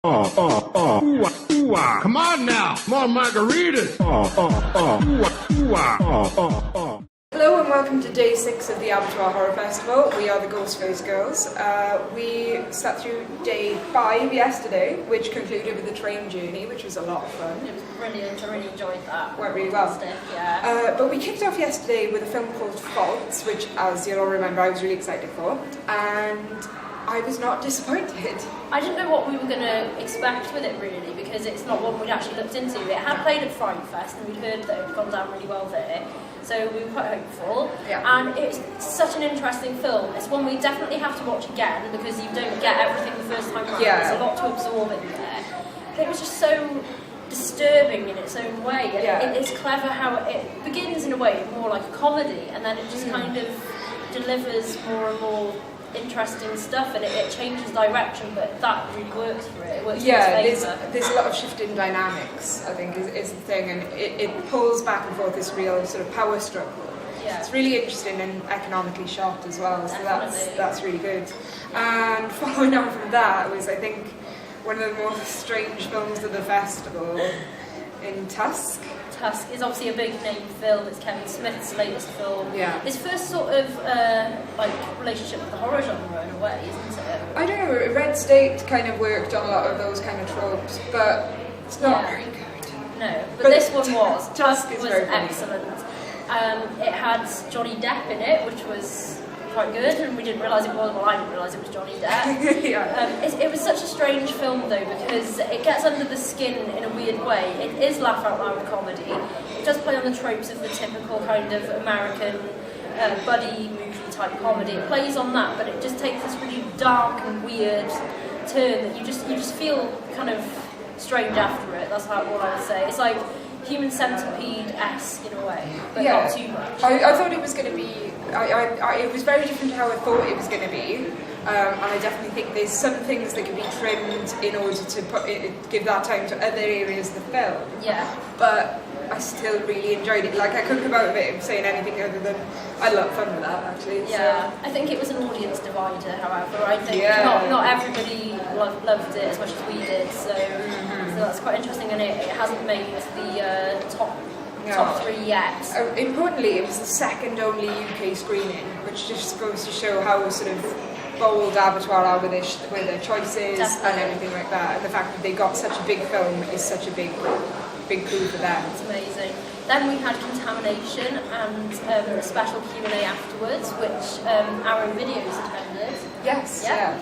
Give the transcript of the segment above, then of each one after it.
Come on now, more margaritas. Hello and welcome to day 6 of the Abertoir Horror Festival. We are the Ghostface girls. We sat through day 5 yesterday, which concluded with the train journey, which was a lot of fun. It was brilliant, I really enjoyed that. Went really well. Yeah. But we kicked off yesterday with a film called Faults, which, as you'll all remember, I was really excited for. And I was not disappointed. I didn't know what we were going to expect with it really, because it's not one we'd actually looked into. It had played at Fright Fest and we'd heard that it had gone down really well there, so we were quite hopeful. Yeah. And it's such an interesting film. It's one we definitely have to watch again because you don't get everything the first time around. Yeah. There's a lot to absorb in there. But it was just so disturbing in its own way. And it's clever how it begins in a way more like a comedy, and then it just kind of delivers more and more interesting stuff, and it changes direction, but that really works for it. It works for its favour. There's a lot of shifting dynamics, I think, is the thing, and it pulls back and forth this real sort of power struggle. Yeah. It's really interesting and economically shot as well, so that's really good. And following on from that was, I think, one of the more strange films of the festival in Tusk. Tusk is obviously a big name film. It's Kevin Smith's latest film. Yeah. His first sort of relationship with the horror genre in a way, isn't it? I don't know, Red State kind of worked on a lot of those kind of tropes, but it's not very good. No, but this one was. Tusk was very excellent. It had Johnny Depp in it, which was quite good, and we didn't realise it was. Well, I didn't realise it was Johnny Depp. Yeah. It was such a strange film though, because it gets under the skin in a weird way. It is laugh out loud comedy. It does play on the tropes of the typical kind of American buddy movie type comedy. It plays on that, but it just takes this really dark and weird turn that you just feel kind of strange after it. That's what I would say. It's like Human Centipede-esque in a way, but not too much. I thought it was going to be. It was very different to how I thought it was going to be, and I definitely think there's some things that can be trimmed in order to give that time to other areas of the film. Yeah. But I still really enjoyed it. Like, I couldn't come out of it saying anything other than I had a lot of fun with that, actually. Yeah, so. I think it was an audience divider, however. I think not everybody loved it as much as we did, so that's quite interesting, and it hasn't made the top 3 yet. Importantly, it was the second only UK screening, which just goes to show how sort of bold Abertoir are with their choices and everything like that, and the fact that they got such a big film is such a big coup for them. It's amazing. Then we had Contamination and a special Q&A afterwards, which Arrow Videos attended. Yes, yeah.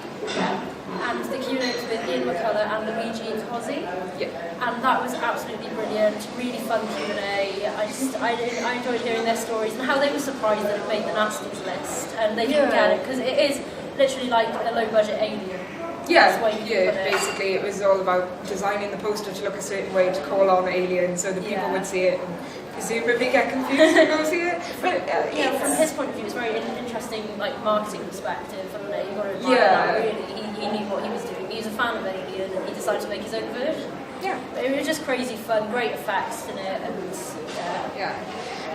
And the Q&A was with Ian McCullough and Luigi Cozzi. Yeah. And that was absolutely brilliant, really fun Q&A. I enjoyed hearing their stories and how they were surprised that it made the Nasties list, and they didn't get it, because it is literally like a low-budget Alien. Basically it was all about designing the poster to look a certain way to call on aliens so that people would see it and presumably get confused and go see it. But from his point of view, it's very interesting, like marketing perspective, and you've got to admire that really. He knew what he was doing. He was a fan of Alien and he decided to make his own version. Yeah. But it was just crazy fun, great effects in it, and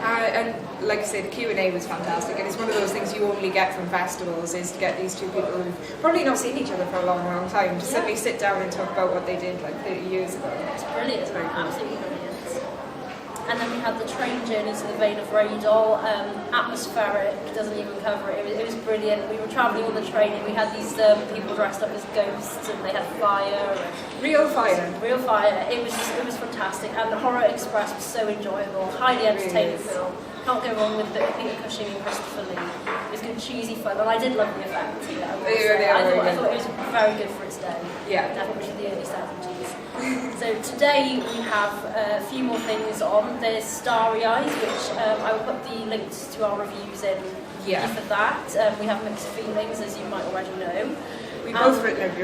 and like I said, the Q&A was fantastic, and it's one of those things you only get from festivals, is to get these two people who've probably not seen each other for a long, long time to suddenly sit down and talk about what they did like 30 years ago. It's brilliant. It's very cool. Absolutely brilliant. And then we had the train journey to the Vale of Rheidol. Atmospheric, doesn't even cover it. It was brilliant. We were travelling on the train and we had these people dressed up as ghosts, and they had fire. Real fire. Real fire. It was fantastic. And the Horror Express was so enjoyable. Highly entertaining film. Can't go wrong with Peter Cushing and Christopher Lee. It was good, cheesy fun, and I did love the effects. I thought it was very good for its day. Yeah. Definitely for the early 70s. So today we have a few more things on. There's Starry Eyes, which I will put the links to our reviews in for that. We have mixed feelings, as you might already know. We've both written a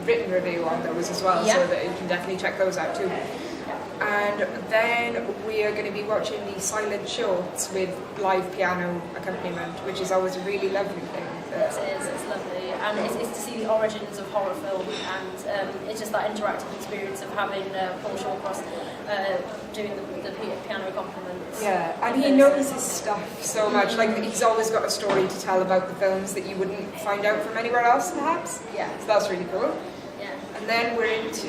written review on those as well, so that you can definitely check those out too. And then we are going to be watching the silent shorts with live piano accompaniment, which is always a really lovely thing. It is, it's lovely, and it's to see the origins of horror film, and it's just that interactive experience of having Paul Shawcross doing the piano accompaniments. Yeah, and he knows his stuff so much. Like, he's always got a story to tell about the films that you wouldn't find out from anywhere else, perhaps. Yeah. So that's really cool. Yeah. And And then we're into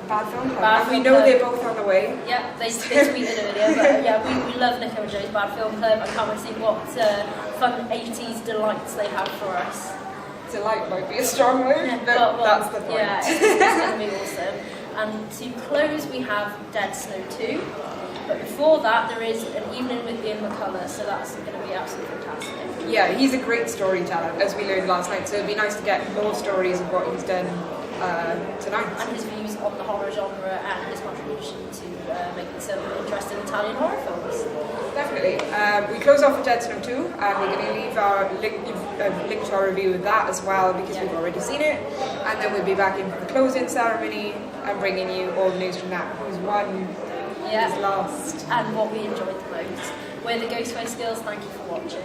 Bad Film Club. Bad And we Film know Club. they're both on the way. Yeah, they tweeted earlier, but yeah, we love Nico and Joe's Bad Film Club. I can't wait to see what fun 80s delights they have for us. Delight might be a strong word, Yeah, but well, that's the point. Yeah, it's going to be awesome. And to close, we have Dead Snow 2. But before that, there is an evening with Ian McCullough, so that's going to be absolutely fantastic. Yeah, he's a great storyteller, as we learned last night, so it'd be nice to get more stories of what he's done tonight. And his views on the horror genre and his contribution to making some interesting Italian horror films. Definitely. We close off with Dead Snow 2, and we're going to leave our link to our review of that as well, because we've already seen it. And then we'll be back in for the closing ceremony and bringing you all the news from that. Who's won, who's lost. And what we enjoyed the most. We're the Ghostface Girls, thank you for watching.